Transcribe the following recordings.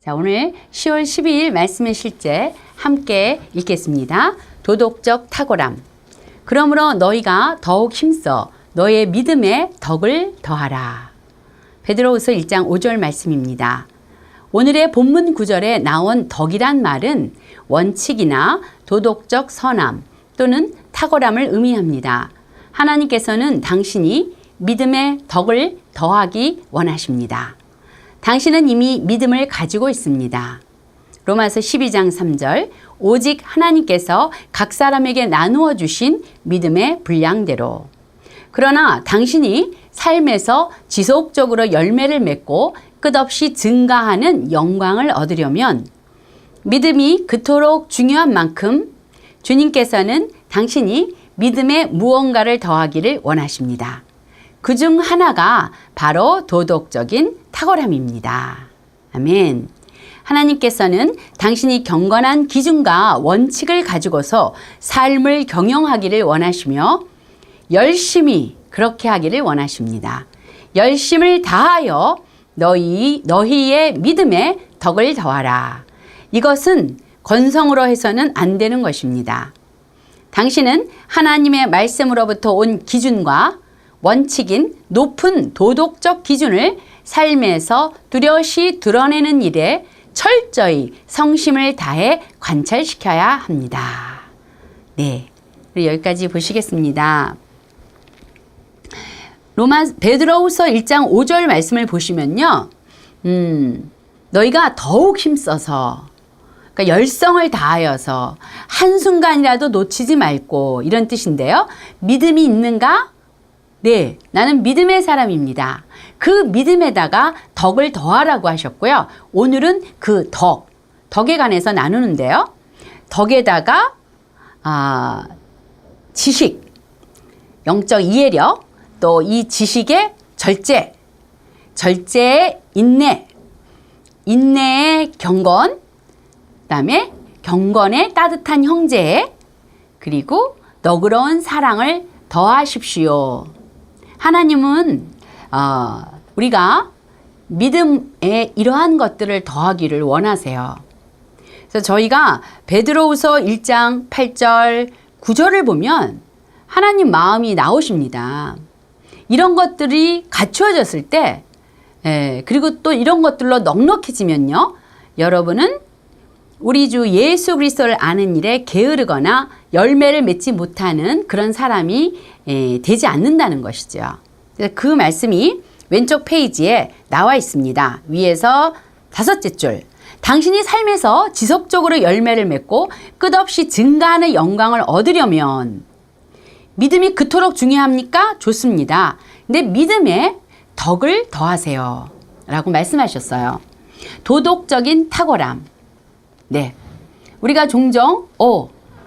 자, 오늘 10월 12일 말씀의 실제 함께 읽겠습니다. 도덕적 탁월함. 그러므로 너희가 더욱 힘써 너의 믿음에 덕을 더하라. 베드로후서 1장 5절 말씀입니다. 오늘의 본문 구절에 나온 덕이란 말은 원칙이나 도덕적 선함 또는 탁월함을 의미합니다. 하나님께서는 당신이 믿음의 덕을 더하기 원하십니다. 당신은 이미 믿음을 가지고 있습니다. 로마서 12장 3절 오직 하나님께서 각 사람에게 나누어 주신 믿음의 분량대로. 그러나 당신이 삶에서 지속적으로 열매를 맺고 끝없이 증가하는 영광을 얻으려면 믿음이 그토록 중요한 만큼 주님께서는 당신이 믿음에 무언가를 더하기를 원하십니다. 그중 하나가 바로 도덕적인 탁월함입니다. 아멘. 하나님께서는 당신이 경건한 기준과 원칙을 가지고서 삶을 경영하기를 원하시며 열심히 그렇게 하기를 원하십니다. 열심을 다하여 너희의 믿음에 덕을 더하라. 이것은 건성으로 해서는 안 되는 것입니다. 당신은 하나님의 말씀으로부터 온 기준과 원칙인 높은 도덕적 기준을 삶에서 뚜렷이 드러내는 일에 철저히 성심을 다해 관찰시켜야 합니다. 네, 우리 여기까지 보시겠습니다. 베드로후서 1장 5절 말씀을 보시면요. 너희가 더욱 힘써서 그러니까 열성을 다하여서 한순간이라도 놓치지 말고 이런 뜻인데요. 믿음이 있는가? 네, 나는 믿음의 사람입니다. 그 믿음에다가 덕을 더하라고 하셨고요. 오늘은 그 덕에 관해서 나누는데요. 덕에다가 지식, 영적 이해력, 또 이 지식의 절제의 인내, 인내의 경건, 그다음에 경건의 따뜻한 형제, 그리고 너그러운 사랑을 더하십시오. 하나님은 우리가 믿음에 이러한 것들을 더하기를 원하세요. 그래서 저희가 베드로후서 1장 8절 9절을 보면 하나님 마음이 나오십니다. 이런 것들이 갖추어졌을 때 그리고 또 이런 것들로 넉넉해지면요. 여러분은 우리 주 예수 그리스도를 아는 일에 게으르거나 열매를 맺지 못하는 그런 사람이 되지 않는다는 것이죠. 그 말씀이 왼쪽 페이지에 나와 있습니다. 위에서 5째 줄. 당신이 삶에서 지속적으로 열매를 맺고 끝없이 증가하는 영광을 얻으려면 믿음이 그토록 중요합니까? 좋습니다. 근데 믿음에 덕을 더하세요. 라고 말씀하셨어요. 도덕적인 탁월함. 네. 우리가 종종,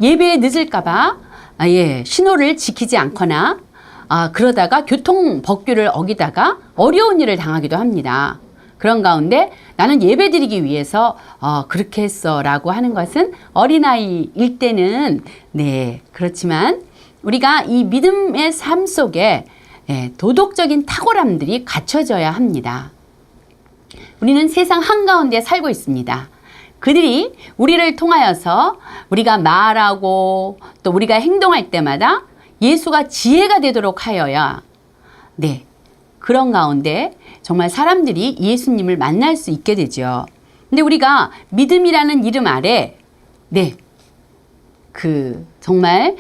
예배에 늦을까봐, 신호를 지키지 않거나, 그러다가 교통 법규를 어기다가 어려운 일을 당하기도 합니다. 그런 가운데 나는 예배 드리기 위해서, 그렇게 했어. 라고 하는 것은 어린아이일 때는, 네. 그렇지만 우리가 이 믿음의 삶 속에 도덕적인 탁월함들이 갖춰져야 합니다. 우리는 세상 한가운데 살고 있습니다. 그들이 우리를 통하여서 우리가 말하고 또 우리가 행동할 때마다 예수가 지혜가 되도록 하여야 그런 가운데 정말 사람들이 예수님을 만날 수 있게 되죠. 근데 우리가 믿음이라는 이름 아래 정말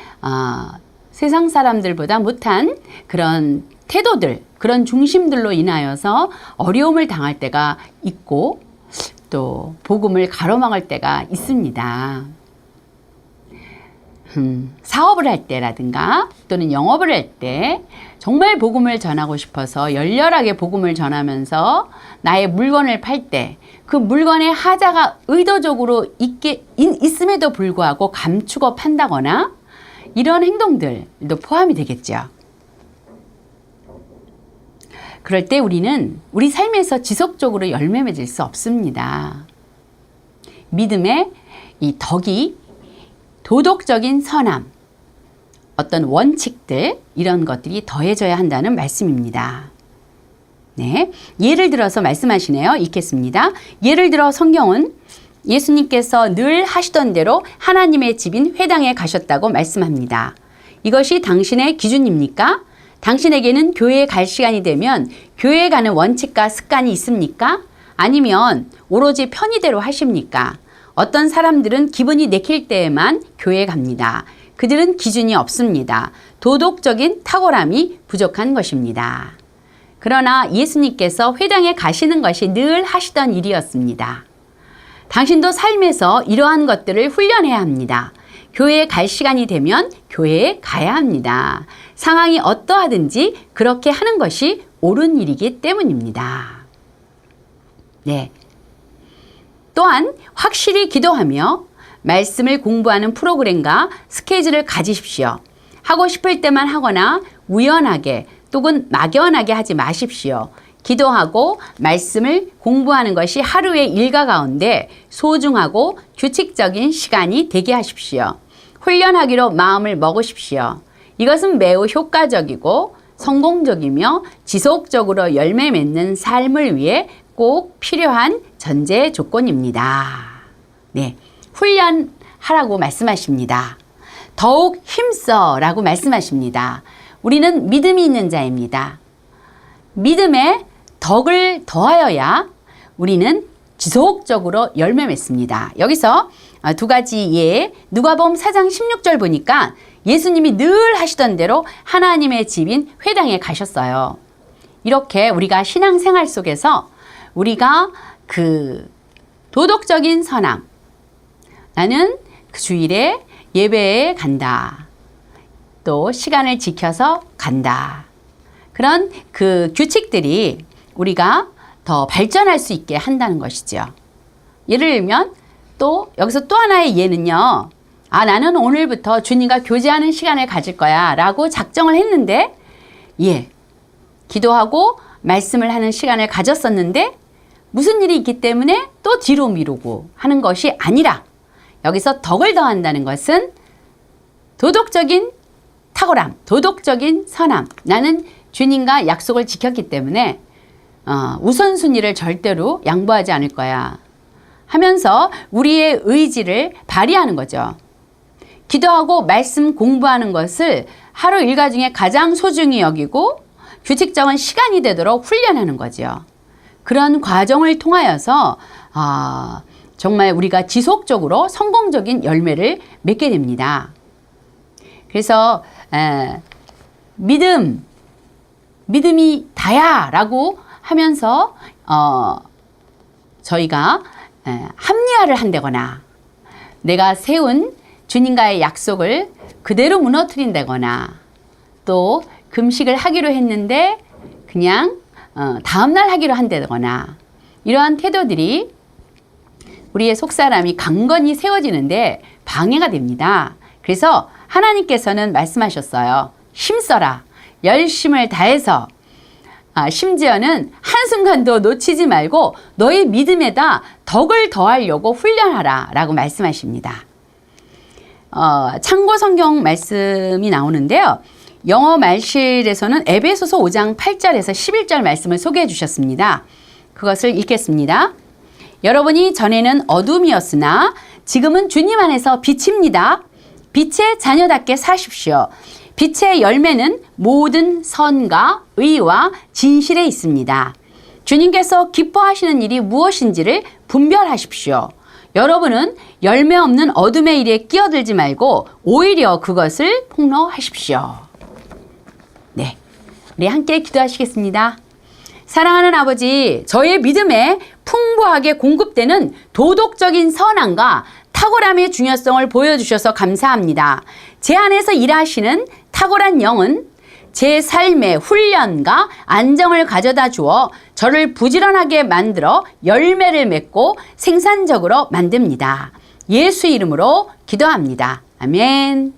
세상 사람들보다 못한 그런 태도들, 그런 중심들로 인하여서 어려움을 당할 때가 있고 또 복음을 가로막을 때가 있습니다. 사업을 할 때라든가 또는 영업을 할 때 정말 복음을 전하고 싶어서 열렬하게 복음을 전하면서 나의 물건을 팔 때 그 물건의 하자가 의도적으로 있음에도 불구하고 감추고 판다거나 이런 행동들도 포함이 되겠죠. 그럴 때 우리는 우리 삶에서 지속적으로 열매 맺을 수 없습니다. 믿음의 이 덕이 도덕적인 선함, 어떤 원칙들 이런 것들이 더해져야 한다는 말씀입니다. 네, 예를 들어서 말씀하시네요. 읽겠습니다. 예를 들어 성경은 예수님께서 늘 하시던 대로 하나님의 집인 회당에 가셨다고 말씀합니다. 이것이 당신의 기준입니까? 당신에게는 교회에 갈 시간이 되면 교회에 가는 원칙과 습관이 있습니까? 아니면 오로지 편의대로 하십니까? 어떤 사람들은 기분이 내킬 때에만 교회에 갑니다. 그들은 기준이 없습니다. 도덕적인 탁월함이 부족한 것입니다. 그러나 예수님께서 회당에 가시는 것이 늘 하시던 일이었습니다. 당신도 삶에서 이러한 것들을 훈련해야 합니다. 교회에 갈 시간이 되면 교회에 가야 합니다. 상황이 어떠하든지 그렇게 하는 것이 옳은 일이기 때문입니다. 네. 또한 확실히 기도하며 말씀을 공부하는 프로그램과 스케줄을 가지십시오. 하고 싶을 때만 하거나 우연하게 또는 막연하게 하지 마십시오. 기도하고 말씀을 공부하는 것이 하루의 일과 가운데 소중하고 규칙적인 시간이 되게 하십시오. 훈련하기로 마음을 먹으십시오. 이것은 매우 효과적이고 성공적이며 지속적으로 열매 맺는 삶을 위해 꼭 필요한 전제 조건입니다. 네, 훈련하라고 말씀하십니다. 더욱 힘써라고 말씀하십니다. 우리는 믿음이 있는 자입니다. 믿음에 덕을 더하여야 우리는 지속적으로 열매 맺습니다. 여기서 두 가지 예, 누가복음 4장 16절 보니까 예수님이 늘 하시던 대로 하나님의 집인 회당에 가셨어요. 이렇게 우리가 신앙생활 속에서 우리가 그 도덕적인 선함, 나는 그 주일에 예배에 간다. 또 시간을 지켜서 간다. 그런 그 규칙들이 우리가 더 발전할 수 있게 한다는 것이죠. 예를 들면 또 여기서 또 하나의 예는요. 나는 오늘부터 주님과 교제하는 시간을 가질 거야 라고 작정을 했는데 기도하고 말씀을 하는 시간을 가졌었는데 무슨 일이 있기 때문에 또 뒤로 미루고 하는 것이 아니라 여기서 덕을 더한다는 것은 도덕적인 탁월함, 도덕적인 선함. 나는 주님과 약속을 지켰기 때문에 우선순위를 절대로 양보하지 않을 거야 하면서 우리의 의지를 발휘하는 거죠. 기도하고 말씀 공부하는 것을 하루 일과 중에 가장 소중히 여기고 규칙적인 시간이 되도록 훈련하는 거죠. 그런 과정을 통하여서 정말 우리가 지속적으로 성공적인 열매를 맺게 됩니다. 그래서 믿음이 다야 라고 하면서 저희가 합리화를 한다거나 내가 세운 주님과의 약속을 그대로 무너뜨린다거나 또 금식을 하기로 했는데 그냥 다음날 하기로 한다거나 이러한 태도들이 우리의 속사람이 강건히 세워지는데 방해가 됩니다. 그래서 하나님께서는 말씀하셨어요. 힘써라. 열심을 다해서 심지어는 한순간도 놓치지 말고 너의 믿음에다 덕을 더하려고 훈련하라 라고 말씀하십니다. 참고 성경 말씀이 나오는데요. 영어 말실에서는 에베소서 5장 8절에서 11절 말씀을 소개해 주셨습니다. 그것을 읽겠습니다. 여러분이 전에는 어둠이었으나 지금은 주님 안에서 빛입니다. 빛의 자녀답게 사십시오. 빛의 열매는 모든 선과 의와 진실에 있습니다. 주님께서 기뻐하시는 일이 무엇인지를 분별하십시오. 여러분은 열매 없는 어둠의 일에 끼어들지 말고 오히려 그것을 폭로하십시오. 네, 우리 함께 기도하시겠습니다. 사랑하는 아버지, 저의 믿음에 풍부하게 공급되는 도덕적인 선함과 탁월함의 중요성을 보여주셔서 감사합니다. 제 안에서 일하시는 탁월한 영은 제 삶의 훈련과 안정을 가져다 주어 저를 부지런하게 만들어 열매를 맺고 생산적으로 만듭니다. 예수 이름으로 기도합니다. 아멘.